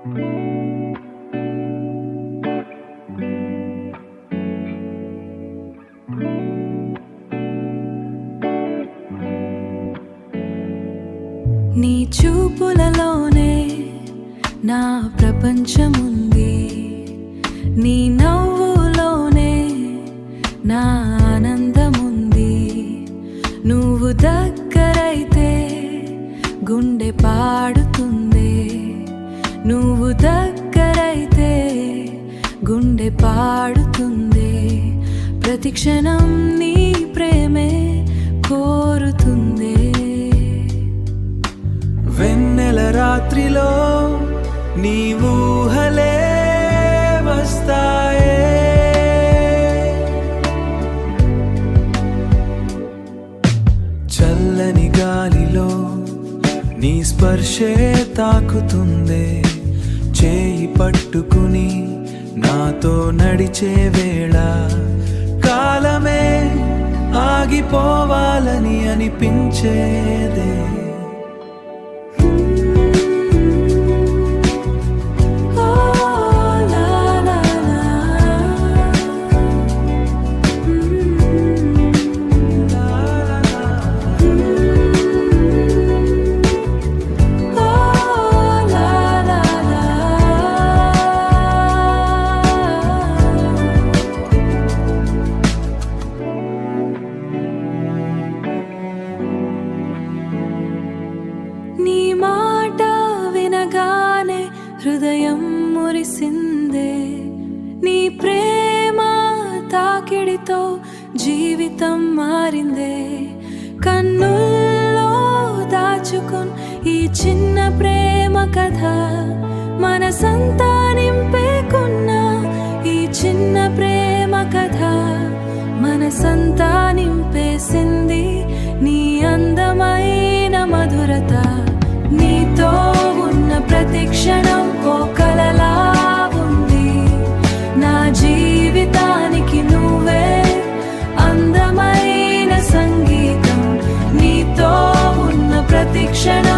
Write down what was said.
నీ చూపులలోనే నా ప్రపంచముంది, నీ నవ్వులోనే నా ఆనందముంది. నువ్వు దగ్గరైతే గుండె పాడుతుంది, నువ్వు దగ్గరైతే గుండె పాడుతుంది. ప్రతి క్షణం నీ ప్రేమే కోరుతుంది. వెన్నెల రాత్రిలో నీ ఊహలే వస్తాయే, చల్లని గాలిలో నీ స్పర్శే తాకుతుంది. చేయి పట్టుకుని నాతో నడిచే వేళ కాలమే ఆగిపోవాలని అనిపించేదే. నీ మాట వినగానే హృదయం మురిసిందే, నీ ప్రేమ తాకిడితో జీవితం మారిందే. కన్నుల్లో దాచుకున్ ఈ చిన్న ప్రేమ కథ, మనసంతా నింపేకున్న ఈ చిన్న ప్రేమ కథ, మనసంతా నింపేసింది నీ అందమైన మధురత. నీతో ఉన్న ప్రతి క్షణం ఓ కలలా ఉంది, నా జీవితానికి నువ్వే అందమైన సంగీతం. నీతో ఉన్న ప్రతి క్షణం